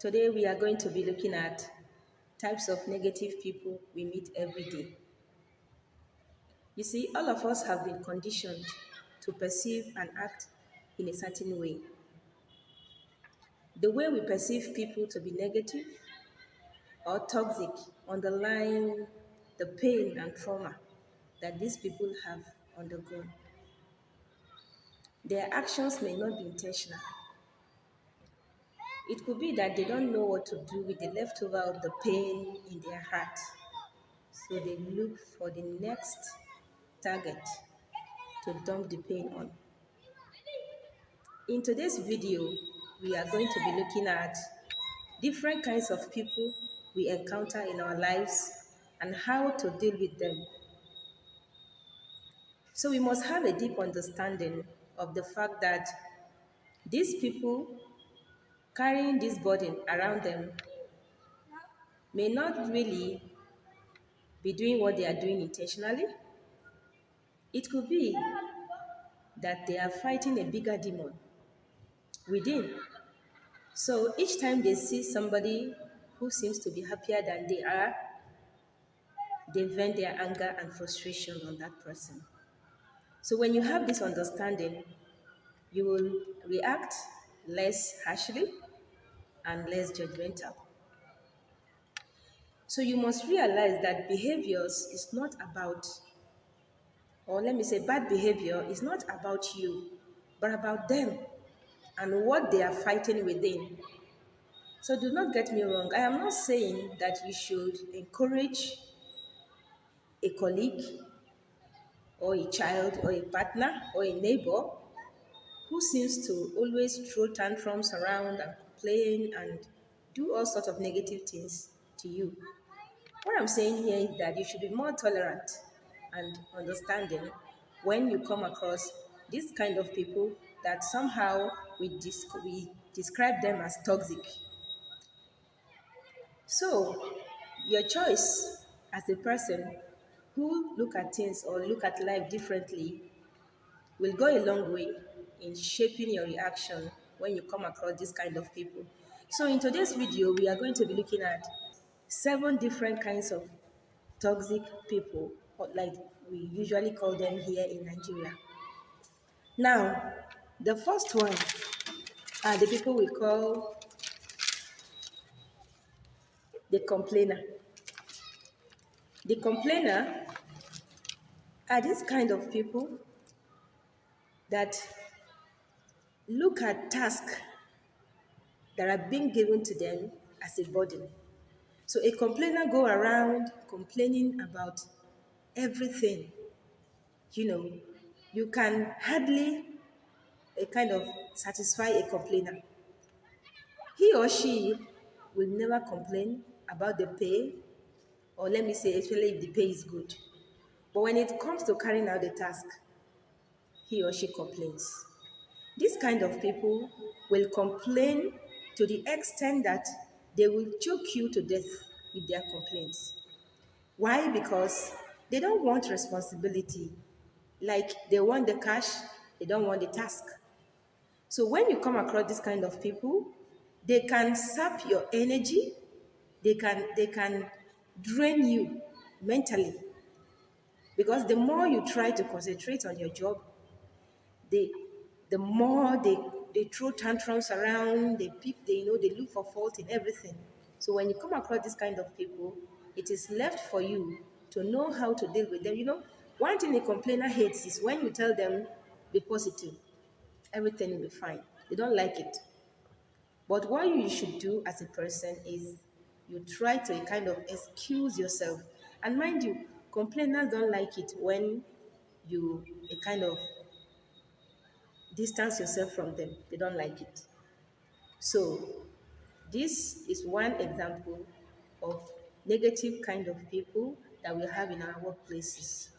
Today we are going to be looking at types of negative people we meet every day. You see, all of us have been conditioned to perceive and act in a certain way. The way we perceive people to be negative or toxic underline the pain and trauma that these people have undergone. Their actions may not be intentional. It could be that they don't know what to do with the leftover of the pain in their heart. So they look for the next target to dump the pain on. In today's video, we are going to be looking at different kinds of people we encounter in our lives and how to deal with them. So we must have a deep understanding of the fact that these people carrying this burden around them may not really be doing what they are doing intentionally. It could be that they are fighting a bigger demon within. So each time they see somebody who seems to be happier than they are, they vent their anger and frustration on that person. So when you have this understanding, you will react less harshly and less judgmental. So you must realize that behaviors is not about, or let me say, bad behavior is not about you, but about them and what they are fighting within. So do not get me wrong. I am not saying that you should encourage a colleague or a child or a partner or a neighbor who seems to always throw tantrums around and complain and do all sorts of negative things to you. What I'm saying here is that you should be more tolerant and understanding when you come across this kind of people that somehow we describe them as toxic. So, your choice as a person who look at things or look at life differently will go a long way in shaping your reaction when you come across this kind of people. So in today's video, we are going to be looking at 7 different kinds of toxic people, or like we usually call them here in Nigeria. Now, the first one are the people we call the complainer. The complainer are these kind of people that look at tasks that are being given to them as a burden. So a complainer go around complaining about everything. You know, you can hardly a kind of satisfy a complainer. He or she will never complain about the pay, or let me say, especially if the pay is good. But when it comes to carrying out the task, he or she complains. This kind of people will complain to the extent that they will choke you to death with their complaints. Why? Because they don't want responsibility. Like they want the cash, they don't want the task. So when you come across this kind of people, they can sap your energy, they can drain you mentally. Because the more you try to concentrate on your job, they the more they throw tantrums around, they look for fault in everything. So when you come across this kind of people, it is left for you to know how to deal with them. One thing a complainer hates is when you tell them be positive, everything will be fine. They don't like it. But what you should do as a person is you try to kind of excuse yourself. And mind you, complainers don't like it when you a kind of distance yourself from them. They don't like it. So this is one example of negative kind of people that we have in our workplaces.